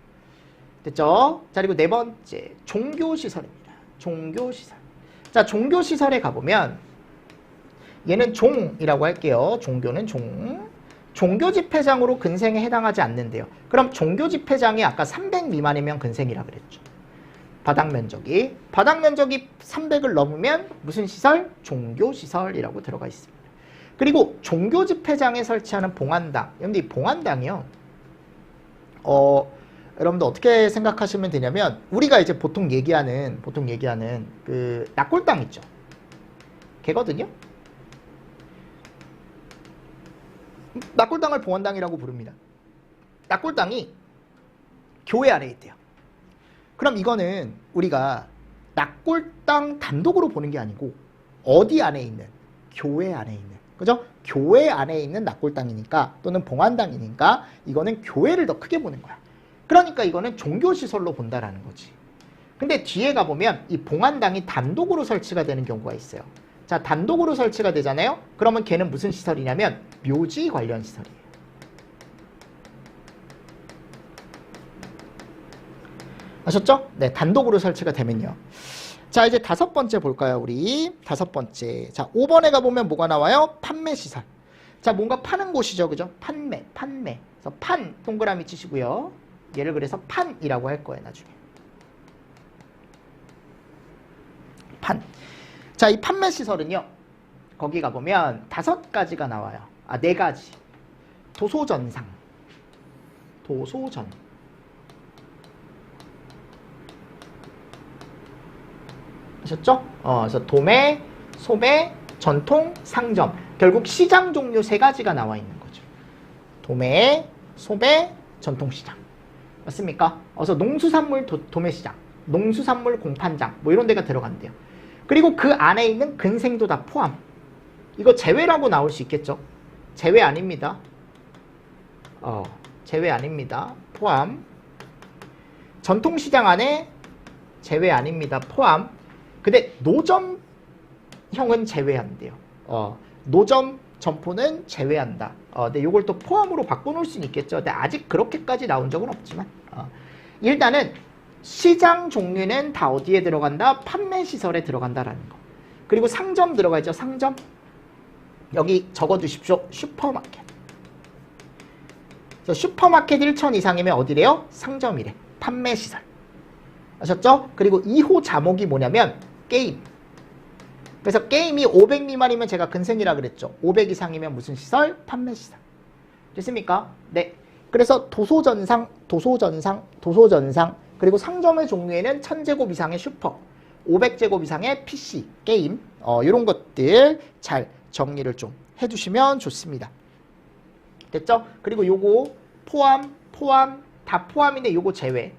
[SPEAKER 1] 됐죠? 자, 그리고 네 번째, 종교시설입니다. 종교시설. 자, 종교시설에 가보면 얘는 종이라고 할게요. 종교는 종. 종교집회장으로 근생에 해당하지 않는데요. 그럼 종교집회장이 아까 300 미만이면 근생이라 그랬죠. 바닥 면적이 300을 넘으면 무슨 시설? 종교시설이라고 들어가 있습니다. 그리고 종교집회장에 설치하는 봉안당. 여러분들 이 봉안당이요. 여러분들 어떻게 생각하시면 되냐면 우리가 이제 보통 얘기하는 그 낙골당 있죠. 걔거든요. 낙골당을 봉안당이라고 부릅니다. 낙골당이 교회 안에 있대요. 그럼 이거는 우리가 낙골당 단독으로 보는 게 아니고 어디 안에 있는? 교회 안에 있는. 그죠? 교회 안에 있는 낙골당이니까 또는 봉안당이니까 이거는 교회를 더 크게 보는 거야. 그러니까 이거는 종교시설로 본다라는 거지. 근데 뒤에 가보면 이 봉안당이 단독으로 설치가 되는 경우가 있어요. 자, 단독으로 설치가 되잖아요. 그러면 걔는 무슨 시설이냐면 묘지 관련 시설이에요. 아셨죠? 네, 단독으로 설치가 되면요. 자, 이제 다섯 번째 볼까요, 우리? 다섯 번째. 자, 5번에 가보면 뭐가 나와요? 판매 시설. 자, 뭔가 파는 곳이죠, 그죠? 판매. 그래서 판, 동그라미 치시고요. 얘를 그래서 판이라고 할 거예요, 나중에. 판. 자, 이 판매 시설은요. 거기 가보면 5가지가 나와요. 4가지. 도소전상. 도소전. 아셨죠? 그래서 도매, 소매, 전통, 상점. 결국 시장 종류 3가지가 나와 있는 거죠. 도매, 소매, 전통시장. 맞습니까? 그래서 농수산물 도매시장, 농수산물 공판장 뭐 이런 데가 들어간대요. 그리고 그 안에 있는 근생도 다 포함. 이거 제외라고 나올 수 있겠죠? 제외 아닙니다. 제외 아닙니다. 포함. 전통시장 안에 제외 아닙니다. 포함. 근데 노점형은 제외한대요. 노점 점포는 제외한다. 근데 이걸 또 포함으로 바꿔놓을 수는 있겠죠. 근데 아직 그렇게까지 나온 적은 없지만 일단은 시장 종류는 다 어디에 들어간다? 판매 시설에 들어간다라는 거. 그리고 상점 들어가 있죠. 상점. 여기 적어두십시오. 슈퍼마켓. 슈퍼마켓 1천 이상이면 어디래요? 상점이래. 판매시설. 아셨죠? 그리고 2호 자목이 뭐냐면 게임. 그래서 게임이 500 미만이면 제가 근생이라 그랬죠. 500 이상이면 무슨 시설? 판매시설. 됐습니까? 네. 그래서 도소전상, 그리고 상점의 종류에는 1000제곱 이상의 슈퍼, 500제곱 이상의 PC, 게임, 이런 것들 잘 정리를 좀 해두시면 좋습니다. 됐죠? 그리고 요거 포함, 다 포함인데 요거 제외.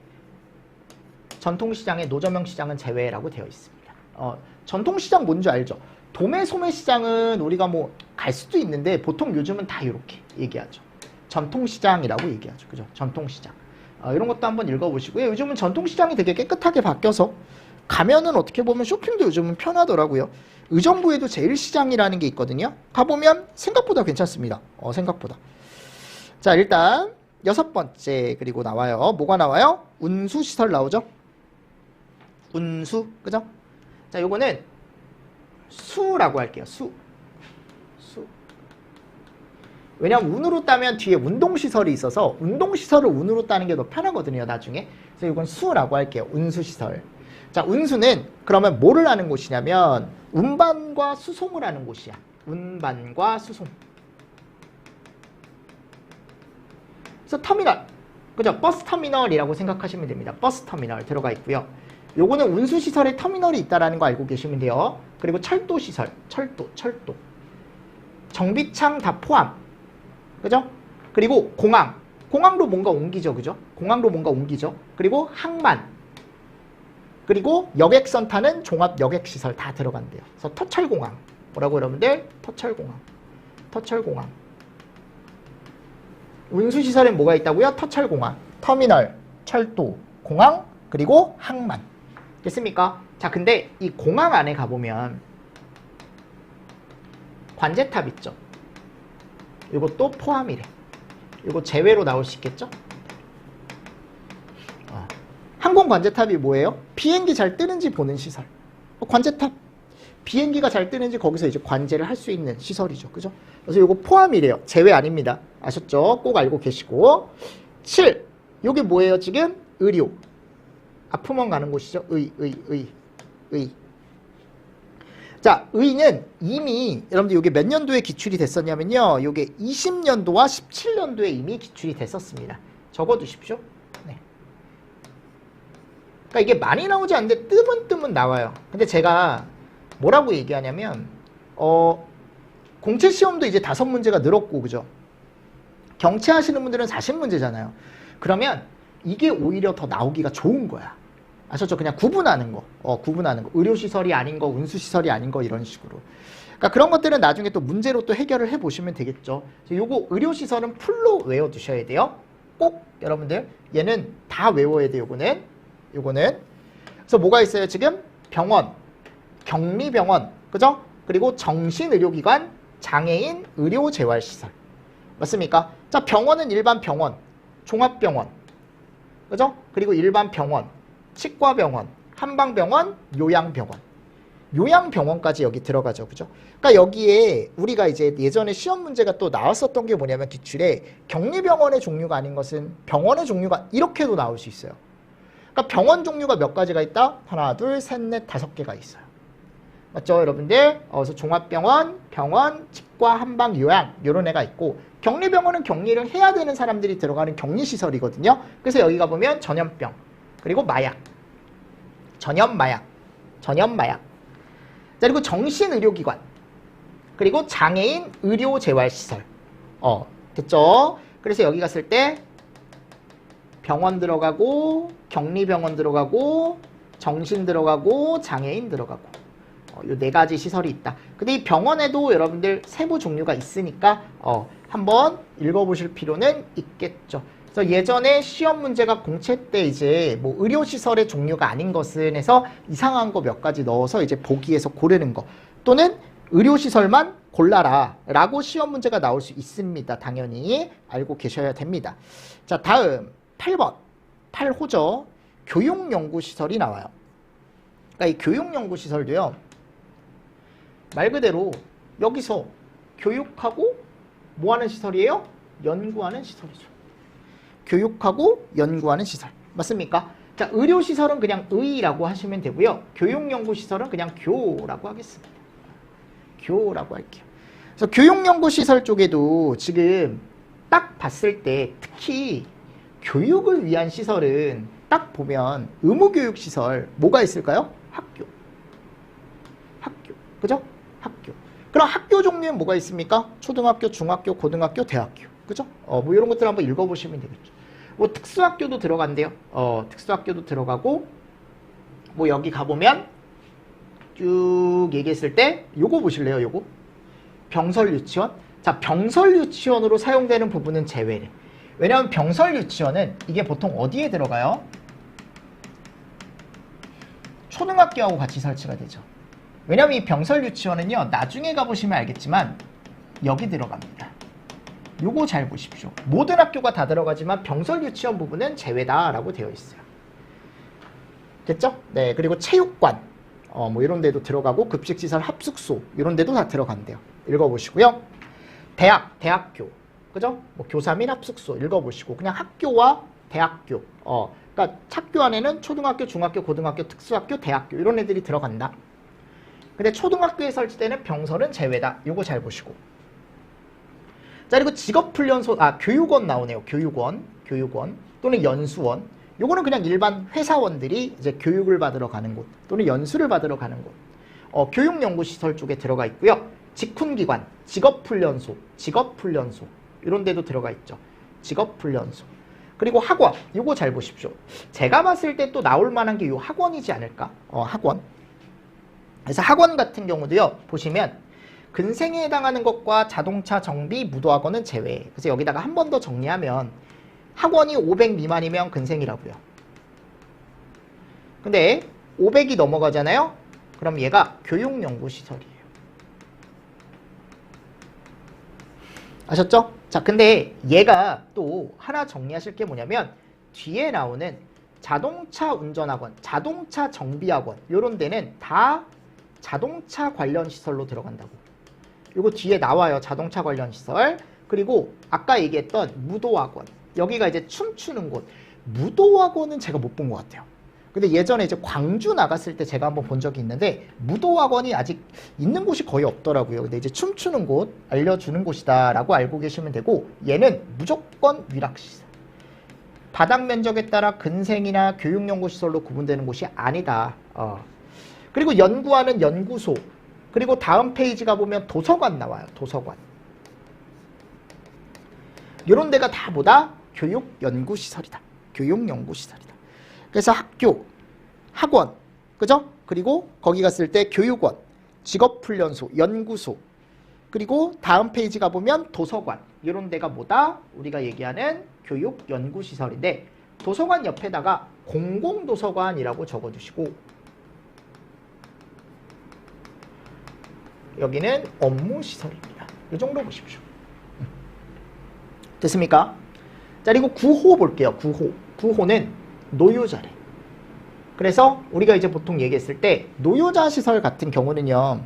[SPEAKER 1] 전통시장의 노점형 시장은 제외라고 되어 있습니다. 전통시장 뭔지 알죠? 도매, 소매 시장은 우리가 뭐 갈 수도 있는데 보통 요즘은 다 이렇게 얘기하죠. 전통시장이라고 얘기하죠. 그죠? 전통시장. 이런 것도 한번 읽어보시고요. 요즘은 전통시장이 되게 깨끗하게 바뀌어서 가면은 어떻게 보면 쇼핑도 요즘은 편하더라고요. 의정부에도 제일시장이라는 게 있거든요. 가보면 생각보다 괜찮습니다. 생각보다. 자, 일단 6번째 그리고 나와요. 뭐가 나와요? 운수시설 나오죠? 운수, 그죠? 자, 요거는 수라고 할게요. 수. 왜냐면 운으로 따면 뒤에 운동시설이 있어서 운동시설을 운으로 따는 게 더 편하거든요, 나중에. 그래서 이건 수라고 할게요. 운수시설. 자, 운수는 그러면 뭐를 하는 곳이냐면 운반과 수송을 하는 곳이야. 운반과 수송. 그래서 터미널. 그죠? 버스 터미널이라고 생각하시면 됩니다. 버스 터미널 들어가 있고요. 요거는 운수시설에 터미널이 있다라는 거 알고 계시면 돼요. 그리고 철도시설. 철도. 정비창 다 포함. 그죠? 그리고 공항도 뭔가 옮기죠. 그죠? 공항도 뭔가 옮기죠. 그리고 항만. 그리고 여객선 타는 종합 여객시설 다 들어간대요. 그래서 터철공항. 뭐라고 여러분들? 터철공항. 운수시설엔 뭐가 있다고요? 터철공항, 터미널, 철도, 공항, 그리고 항만. 됐습니까? 자, 근데 이 공항 안에 가보면 관제탑 있죠? 이것도 포함이래. 이거 제외로 나올 수 있겠죠? 항공 관제탑이 뭐예요? 비행기 잘 뜨는지 보는 시설. 관제탑. 비행기가 잘 뜨는지 거기서 이제 관제를 할 수 있는 시설이죠. 그죠? 그래서 이거 포함이래요. 제외 아닙니다. 아셨죠? 꼭 알고 계시고. 7. 요게 뭐예요, 지금? 의료. 아프면 가는 곳이죠. 의. 자, 의는 이미 여러분들 이게 몇 년도에 기출이 됐었냐면요. 이게 20년도와 17년도에 이미 기출이 됐었습니다. 적어두십시오. 네. 그러니까 이게 많이 나오지 않는데 뜨문 나와요. 근데 제가 뭐라고 얘기하냐면 공채 시험도 이제 5문제가 늘었고, 그죠? 경채 하시는 분들은 40문제잖아요. 그러면 이게 오히려 더 나오기가 좋은 거야. 아셨죠? 그냥 구분하는 거. 구분하는 거. 의료시설이 아닌 거, 운수시설이 아닌 거, 이런 식으로. 그러니까 그런 것들은 나중에 또 문제로 또 해결을 해보시면 되겠죠. 요거 의료시설은 풀로 외워두셔야 돼요. 꼭 여러분들 얘는 다 외워야 돼요. 요거는. 그래서 뭐가 있어요? 지금 병원, 격리병원, 그죠? 그리고 정신의료기관, 장애인 의료재활시설. 맞습니까? 자, 병원은 일반 병원, 종합병원, 그죠? 그리고 일반 병원, 치과병원, 한방병원, 요양병원. 요양병원까지 여기 들어가죠. 그죠? 그러니까 여기에 우리가 이제 예전에 시험 문제가 또 나왔었던 게 뭐냐면 기출에 격리병원의 종류가 아닌 것은 병원의 종류가 이렇게도 나올 수 있어요. 그러니까 병원 종류가 몇 가지가 있다? 하나, 둘, 셋, 넷, 5개가 있어요. 맞죠, 여러분들? 그래서 종합병원, 병원, 치과, 한방, 요양 이런 애가 있고, 격리병원은 격리를 해야 되는 사람들이 들어가는 격리시설이거든요. 그래서 여기 가보면 전염병, 그리고 마약, 전염마약. 자, 그리고 정신의료기관, 그리고 장애인 의료재활시설. 됐죠? 그래서 여기 갔을 때 병원 들어가고, 격리병원 들어가고, 정신 들어가고, 장애인 들어가고, 요 4가지 시설이 있다. 근데 이 병원에도 여러분들 세부 종류가 있으니까 한번 읽어보실 필요는 있겠죠. 그래서 예전에 시험 문제가 공채 때 이제 뭐 의료시설의 종류가 아닌 것은 해서 이상한 거 몇 가지 넣어서 이제 보기에서 고르는 거, 또는 의료시설만 골라라 라고 시험 문제가 나올 수 있습니다. 당연히 알고 계셔야 됩니다. 자, 다음 8번 8호죠. 교육연구시설이 나와요. 그러니까 이 교육연구시설도요, 말 그대로 여기서 교육하고 뭐 하는 시설이에요? 연구하는 시설이죠. 교육하고 연구하는 시설. 맞습니까? 자, 의료시설은 그냥 의라고 하시면 되고요. 교육연구시설은 그냥 교라고 하겠습니다. 교라고 할게요. 그래서 교육연구시설 쪽에도 지금 딱 봤을 때 특히 교육을 위한 시설은 딱 보면 의무교육시설 뭐가 있을까요? 학교. 그죠? 학교. 그럼 학교 종류엔 뭐가 있습니까? 초등학교, 중학교, 고등학교, 대학교. 그죠? 뭐 이런 것들 한번 읽어보시면 되겠죠. 뭐 특수학교도 들어간대요. 특수학교도 들어가고 뭐 여기 가보면 쭉 얘기했을 때 요거 보실래요? 요거 병설유치원. 자, 병설유치원으로 사용되는 부분은 제외래. 왜냐하면 병설유치원은 이게 보통 어디에 들어가요? 초등학교하고 같이 설치가 되죠. 왜냐하면 이 병설유치원은요, 나중에 가보시면 알겠지만 여기 들어갑니다. 요거 잘 보십시오. 모든 학교가 다 들어가지만 병설유치원 부분은 제외다라고 되어 있어요. 됐죠? 네, 그리고 체육관 뭐 이런 데도 들어가고 급식시설 합숙소 이런 데도 다 들어간대요. 읽어보시고요. 대학교 그죠? 뭐 교사 및 합숙소 읽어보시고 그냥 학교와 대학교 그러니까 학교 안에는 초등학교, 중학교, 고등학교, 특수학교, 대학교 이런 애들이 들어간다. 근데 초등학교에 설치되는 병설은 제외다. 요거 잘 보시고. 자, 그리고 직업훈련소, 교육원 나오네요. 교육원 또는 연수원. 요거는 그냥 일반 회사원들이 이제 교육을 받으러 가는 곳 또는 연수를 받으러 가는 곳. 교육연구시설 쪽에 들어가 있고요. 직훈기관, 직업훈련소 이런 데도 들어가 있죠. 직업훈련소. 그리고 학원, 요거 잘 보십시오. 제가 봤을 때 또 나올 만한 게 요 학원이지 않을까? 학원. 그래서 학원 같은 경우도요, 보시면 근생에 해당하는 것과 자동차 정비, 무도학원은 제외. 그래서 여기다가 한 번 더 정리하면 학원이 500 미만이면 근생이라고요. 근데 500이 넘어가잖아요? 그럼 얘가 교육연구시설이에요. 아셨죠? 자, 근데 얘가 또 하나 정리하실 게 뭐냐면 뒤에 나오는 자동차 운전학원, 자동차 정비학원 이런 데는 다 자동차 관련 시설로 들어간다고. 요거 뒤에 나와요. 자동차 관련 시설. 그리고 아까 얘기했던 무도학원. 여기가 이제 춤추는 곳. 무도학원은 제가 못 본 것 같아요. 근데 예전에 이제 광주 나갔을 때 제가 한번 본 적이 있는데 무도학원이 아직 있는 곳이 거의 없더라고요. 근데 이제 춤추는 곳 알려주는 곳이다라고 알고 계시면 되고 얘는 무조건 위락시설. 바닥 면적에 따라 근생이나 교육연구시설로 구분되는 곳이 아니다. 그리고 연구하는 연구소. 그리고 다음 페이지 가보면 도서관 나와요. 도서관. 이런 데가 다 뭐다? 교육연구시설이다. 교육연구시설이다. 그래서 학교, 학원, 그죠? 그리고 거기 갔을 때 교육원, 직업훈련소, 연구소. 그리고 다음 페이지 가보면 도서관. 이런 데가 뭐다? 우리가 얘기하는 교육연구시설인데 도서관 옆에다가 공공도서관이라고 적어주시고 여기는 업무시설입니다. 이 정도 보십시오. 됐습니까? 자, 그리고 9호 볼게요. 9호. 9호는 노유자래. 그래서 우리가 이제 보통 얘기했을 때 노유자 시설 같은 경우는요.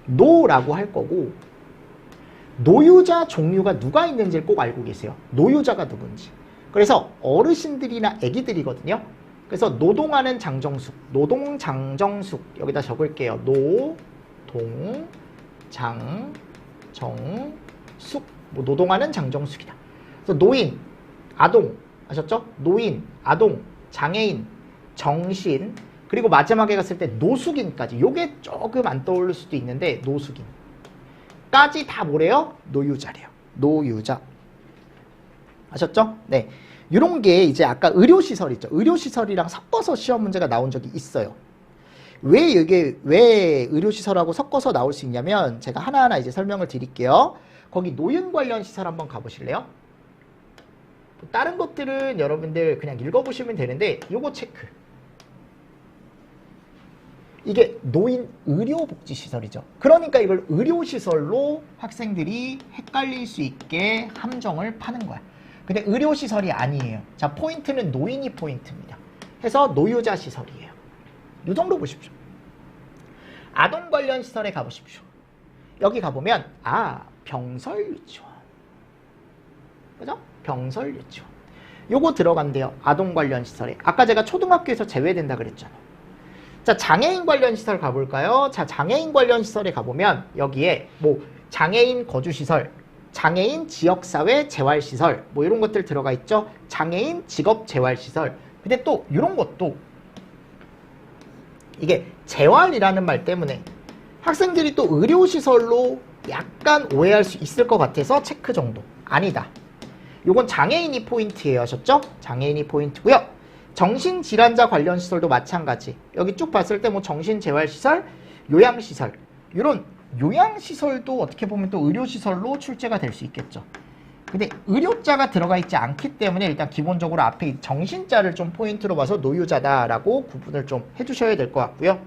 [SPEAKER 1] 노라고 할 거고 노유자 종류가 누가 있는지를 꼭 알고 계세요. 노유자가 누군지. 그래서 어르신들이나 아기들이거든요. 그래서 노동하는 장정숙. 노동장정숙. 여기다 적을게요. 장정숙. 뭐 노동하는 장정숙이다. 그래서 노인, 아동, 아셨죠? 노인, 아동, 장애인, 정신, 그리고 마지막에 갔을 때 노숙인까지. 요게 조금 안 떠오를 수도 있는데 노숙인까지 다 뭐래요? 노유자래요. 노유자. 아셨죠? 네. 이런 게 이제 아까 의료시설 있죠. 의료시설이랑 섞어서 시험 문제가 나온 적이 있어요. 왜 의료시설하고 섞어서 나올 수 있냐면 제가 하나하나 이제 설명을 드릴게요. 거기 노인 관련 시설 한번 가보실래요? 다른 것들은 여러분들 그냥 읽어보시면 되는데 요거 체크. 이게 노인 의료복지시설이죠. 그러니까 이걸 의료시설로 학생들이 헷갈릴 수 있게 함정을 파는 거야. 근데 의료시설이 아니에요. 자, 포인트는 노인이 포인트입니다. 해서 노유자 시설이에요. 이 정도 보십시오. 아동 관련 시설에 가보십시오. 여기 가보면 병설 유치원. 그죠? 병설 유치원. 요거 들어간대요. 아동 관련 시설에. 아까 제가 초등학교에서 제외된다 그랬잖아요. 자, 장애인 관련 시설 가볼까요? 자, 장애인 관련 시설에 가보면 여기에 뭐 장애인 거주시설, 장애인 지역사회 재활시설 뭐 이런 것들 들어가 있죠. 장애인 직업재활시설. 근데 또 이런 것도 이게 재활이라는 말 때문에 학생들이 또 의료시설로 약간 오해할 수 있을 것 같아서 체크 정도. 아니다. 요건 장애인이 포인트예요. 하셨죠? 장애인이 포인트고요. 정신질환자 관련 시설도 마찬가지. 여기 쭉 봤을 때 뭐 정신재활시설, 요양시설 이런 요양시설도 어떻게 보면 또 의료시설로 출제가 될 수 있겠죠. 근데 의료자가 들어가 있지 않기 때문에 일단 기본적으로 앞에 정신자를 좀 포인트로 봐서 노유자다라고 구분을 좀 해주셔야 될 것 같고요.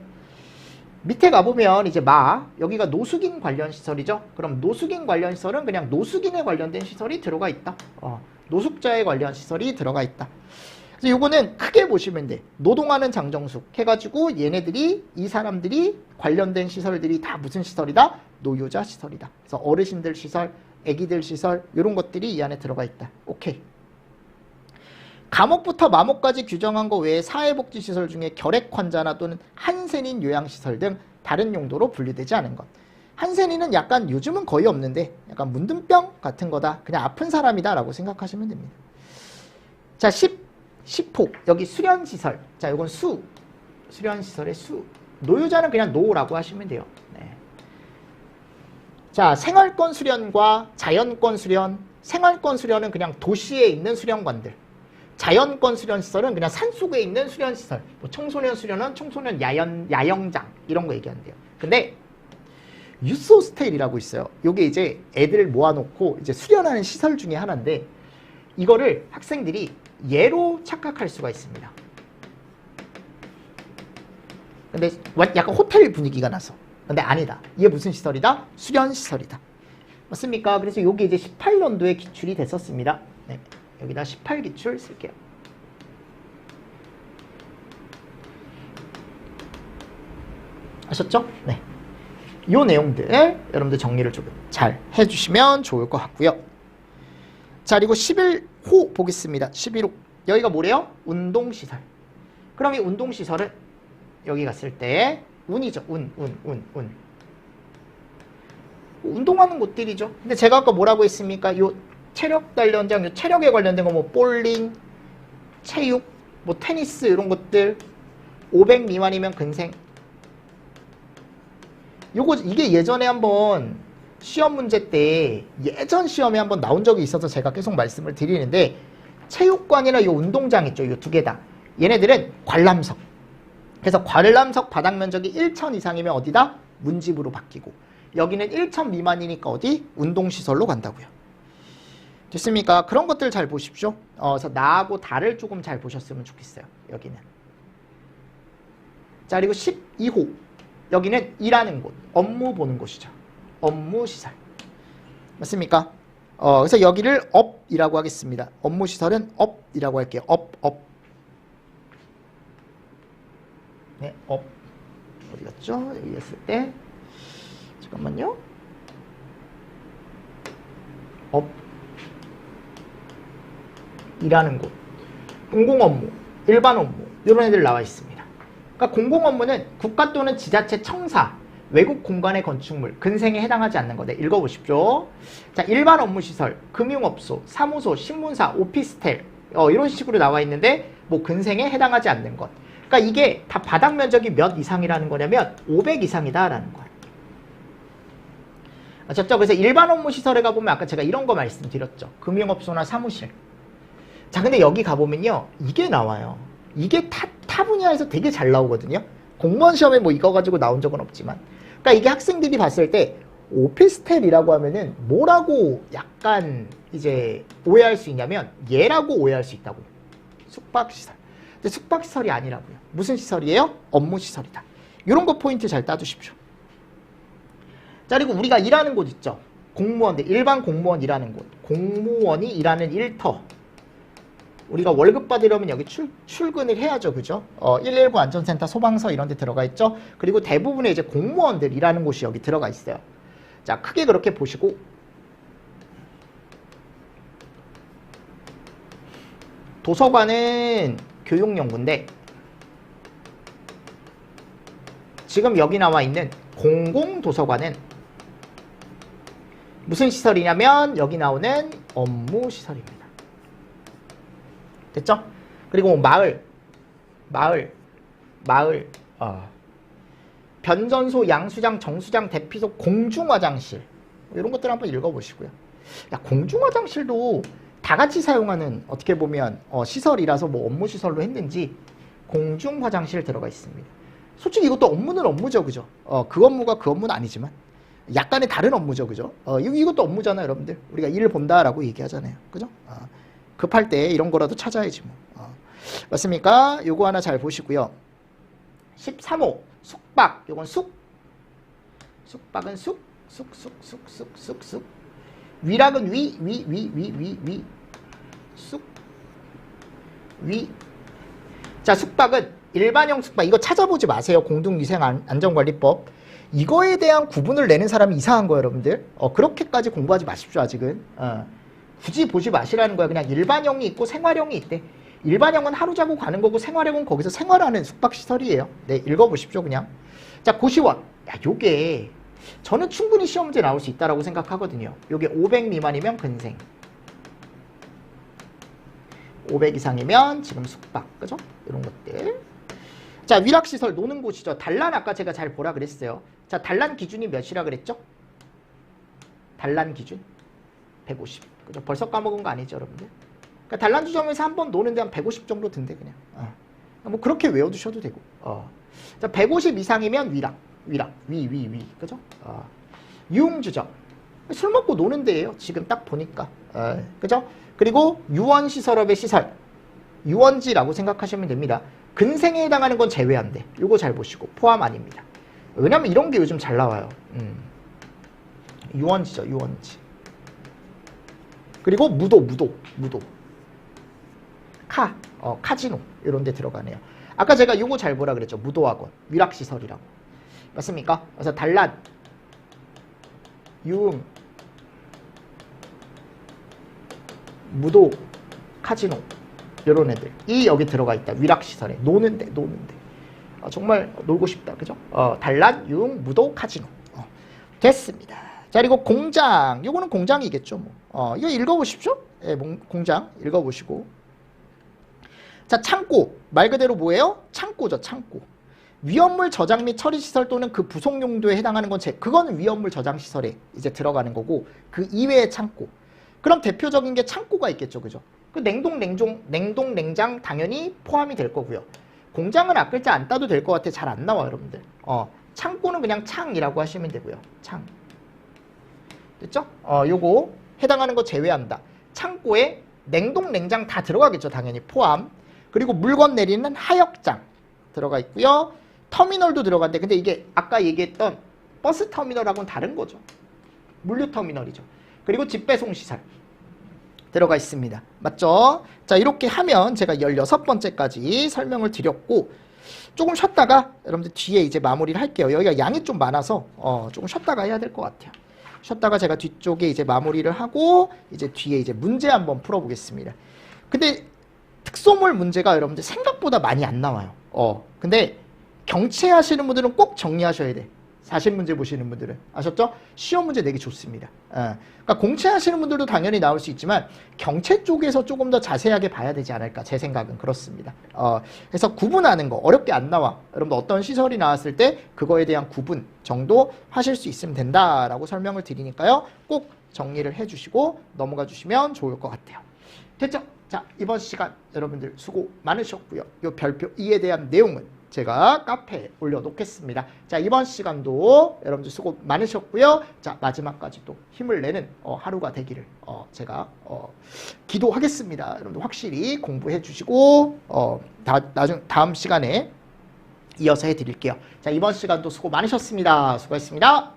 [SPEAKER 1] 밑에 가보면 이제 여기가 노숙인 관련 시설이죠. 그럼 노숙인 관련 시설은 그냥 노숙인에 관련된 시설이 들어가 있다. 노숙자에 관련 시설이 들어가 있다. 그래서 요거는 크게 보시면 돼. 노동하는 장정숙 해가지고 이 사람들이 관련된 시설들이 다 무슨 시설이다? 노유자 시설이다. 그래서 어르신들 시설, 애기들 시설 이런 것들이 이 안에 들어가 있다. 오케이. 감옥부터 마목까지 규정한 거 외에 사회복지시설 중에 결핵환자나 또는 한센인 요양시설 등 다른 용도로 분류되지 않은 것. 한센인은 약간 요즘은 거의 없는데 약간 문둥병 같은 거다. 그냥 아픈 사람이다 라고 생각하시면 됩니다. 자, 10호 여기 수련시설. 자, 이건 수련시설의 수. 노유자는 그냥 노라고 하시면 돼요. 네. 자, 생활권 수련과 자연권 수련. 생활권 수련은 그냥 도시에 있는 수련관들. 자연권 수련시설은 그냥 산속에 있는 수련시설. 뭐 청소년 수련은 청소년 야영장 이런 거 얘기한대요. 근데 유스 호스텔이라고 있어요. 요게 이제 애들 모아놓고 이제 수련하는 시설 중에 하나인데 이거를 학생들이 예로 착각할 수가 있습니다. 근데 약간 호텔 분위기가 나서. 근데 아니다. 이게 무슨 시설이다? 수련시설이다. 맞습니까? 그래서 요게 이제 18년도에 기출이 됐었습니다. 네. 여기다 18기출 쓸게요. 아셨죠? 네. 요 내용들 여러분들 정리를 조금 잘 해주시면 좋을 것 같고요. 자, 그리고 11호 보겠습니다. 11호. 여기가 뭐래요? 운동시설. 그럼 이 운동시설은 여기 갔을 때 운이죠. 운. 운동하는 곳들이죠. 근데 제가 아까 뭐라고 했습니까? 요 체력 단련장, 요 체력에 관련된 거 뭐 볼링, 체육, 뭐 테니스 이런 것들 500 미만이면 근생. 이게 예전에 한번 시험 문제 때 예전 시험에 한번 나온 적이 있어서 제가 계속 말씀을 드리는데 체육관이나 요 운동장 있죠. 요 두 개 다. 얘네들은 관람석. 그래서 관람석 바닥 면적이 1,000 이상이면 어디다? 문집으로 바뀌고 여기는 1,000 미만이니까 어디? 운동시설로 간다고요. 됐습니까? 그런 것들 잘 보십시오. 그래서 나하고 다를 조금 잘 보셨으면 좋겠어요. 여기는. 자, 그리고 12호. 여기는 일하는 곳, 업무 보는 곳이죠. 업무시설. 맞습니까? 그래서 여기를 업이라고 하겠습니다. 업무시설은 업이라고 할게요. 업. 네, 업. 어디 갔죠? 여기 했을 때. 잠깐만요. 업. 일하는 곳, 공공업무, 일반 업무 이런 애들 나와 있습니다. 그러니까 공공업무는 국가 또는 지자체 청사, 외국 공간의 건축물, 근생에 해당하지 않는 거. 네, 읽어보십시오. 자, 일반 업무시설, 금융업소, 사무소, 신문사, 오피스텔 이런 식으로 나와 있는데 뭐 근생에 해당하지 않는 것. 그러니까 이게 다 바닥 면적이 몇 이상이라는 거냐면 500 이상이다라는 거예요. 아셨죠? 그래서 일반 업무시설에 가보면 아까 제가 이런 거 말씀드렸죠. 금융업소나 사무실. 자, 근데 여기 가보면요. 이게 나와요. 이게 타 분야에서 되게 잘 나오거든요. 공무원 시험에 뭐 이거 가지고 나온 적은 없지만. 그러니까 이게 학생들이 봤을 때 오피스텔이라고 하면은 뭐라고 약간 이제 오해할 수 있냐면 얘라고 오해할 수 있다고요. 숙박시설. 근데 숙박시설이 아니라고요. 무슨 시설이에요? 업무시설이다. 이런 거 포인트 잘 따주십시오. 자, 그리고 우리가 일하는 곳 있죠. 공무원들, 일반 공무원 일하는 곳. 공무원이 일하는 일터. 우리가 월급 받으려면 여기 출근을 해야죠. 그죠? 119 안전센터, 소방서 이런 데 들어가 있죠. 그리고 대부분의 이제 공무원들 일하는 곳이 여기 들어가 있어요. 자, 크게 그렇게 보시고 도서관은 교육연구인데 지금 여기 나와 있는 공공도서관은 무슨 시설이냐면 여기 나오는 업무시설입니다. 됐죠? 그리고 마을, 변전소, 양수장, 정수장, 대피소, 공중화장실 이런 것들 한번 읽어보시고요. 야, 공중화장실도 다 같이 사용하는 어떻게 보면 시설이라서 뭐 업무시설로 했는지 공중화장실 들어가 있습니다. 솔직히 이것도 업무는 업무죠, 그죠? 그 업무가 그 업무는 아니지만 약간의 다른 업무죠, 그죠? 이것도 업무잖아요, 여러분들. 우리가 일을 본다라고 얘기하잖아요, 그죠? 급할 때 이런 거라도 찾아야지 뭐. 맞습니까? 요거 하나 잘 보시고요. 13호 숙박, 요건 숙박은 숙. 위락은 위. 자, 숙박은 일반형 숙박, 이거 찾아보지 마세요. 공동위생안전관리법. 이거에 대한 구분을 내는 사람이 이상한 거예요, 여러분들. 그렇게까지 공부하지 마십시오, 아직은. 굳이 보지 마시라는 거야. 그냥 일반형이 있고 생활형이 있대. 일반형은 하루 자고 가는 거고 생활형은 거기서 생활하는 숙박시설이에요. 네, 읽어보십시오, 그냥. 자, 고시원. 야, 요게 저는 충분히 시험 문제 나올 수 있다라고 생각하거든요. 요게 500 미만이면 근생. 500 이상이면 지금 숙박, 그죠? 이런 것들. 자, 위락시설 노는 곳이죠. 단란 아까 제가 잘 보라 그랬어요. 자, 단란 기준이 몇이라 그랬죠? 단란 기준 150. 그죠? 벌써 까먹은 거 아니죠, 여러분들? 그러니까 단란 주점에서 한번 노는데 한 150 정도 든대, 그냥. 뭐 그렇게 외워두셔도 되고. 자, 150 이상이면 위락. 그죠? 유흥주점. 술 먹고 노는 데예요. 지금 딱 보니까. 그죠? 그리고 유원시설업의 시설. 유원지라고 생각하시면 됩니다. 근생에 해당하는 건 제외한대. 이거 잘 보시고 포함 아닙니다. 왜냐면 이런 게 요즘 잘 나와요. 유원지죠, 유원지. 그리고 무도. 카지노 이런 데 들어가네요. 아까 제가 이거 잘 보라 그랬죠. 무도학원, 위락시설이라고. 맞습니까? 그래서 단란, 유흥, 무도, 카지노 이런 애들이 여기 들어가 있다. 위락시설에 노는데 정말 놀고 싶다, 그죠? 단란, 유흥, 무도, 카지노. 됐습니다. 자, 그리고 공장. 요거는 공장이겠죠, 뭐. 이거 읽어보십시오. 예, 공장 읽어보시고. 자, 창고. 말 그대로 뭐예요? 창고죠, 창고. 위험물 저장 및 처리 시설 또는 그 부속 용도에 해당하는 건 그거는 위험물 저장 시설에 이제 들어가는 거고, 그 이외의 창고. 그럼 대표적인 게 창고가 있겠죠, 그죠? 그 냉동, 냉장 당연히 포함이 될 거고요. 공장은 앞글자 안 따도 될 것 같아. 잘 안 나와, 여러분들. 창고는 그냥 창이라고 하시면 되고요. 창. 됐죠? 요거 해당하는 거 제외한다. 창고에 냉동, 냉장 다 들어가겠죠, 당연히 포함. 그리고 물건 내리는 하역장 들어가 있고요. 터미널도 들어간대. 근데 이게 아까 얘기했던 버스 터미널하고는 다른 거죠. 물류 터미널이죠. 그리고 집배송 시설 들어가 있습니다. 맞죠? 자, 이렇게 하면 제가 16번째까지 설명을 드렸고, 조금 쉬었다가 여러분들 뒤에 이제 마무리를 할게요. 여기가 양이 좀 많아서 조금 쉬었다가 해야 될 것 같아요. 쉬었다가 제가 뒤쪽에 이제 마무리를 하고 이제 뒤에 이제 문제 한번 풀어보겠습니다. 근데 특소물 문제가 여러분들 생각보다 많이 안 나와요. 근데 경채 하시는 분들은 꼭 정리하셔야 돼. 40문제 보시는 분들은. 아셨죠? 시험 문제 내기 좋습니다. 그러니까 공채 하시는 분들도 당연히 나올 수 있지만 경채 쪽에서 조금 더 자세하게 봐야 되지 않을까. 제 생각은 그렇습니다. 그래서 구분하는 거 어렵게 안 나와. 여러분들 어떤 시설이 나왔을 때 그거에 대한 구분 정도 하실 수 있으면 된다라고 설명을 드리니까요. 꼭 정리를 해주시고 넘어가 주시면 좋을 것 같아요. 됐죠? 자, 이번 시간 여러분들 수고 많으셨고요. 이 별표 2에 대한 내용은 제가 카페에 올려놓겠습니다. 자, 이번 시간도 여러분들 수고 많으셨고요. 자, 마지막까지 또 힘을 내는 하루가 되기를 제가 기도하겠습니다. 여러분들 확실히 공부해 주시고 다음 시간에 이어서 해드릴게요. 자, 이번 시간도 수고 많으셨습니다. 수고했습니다.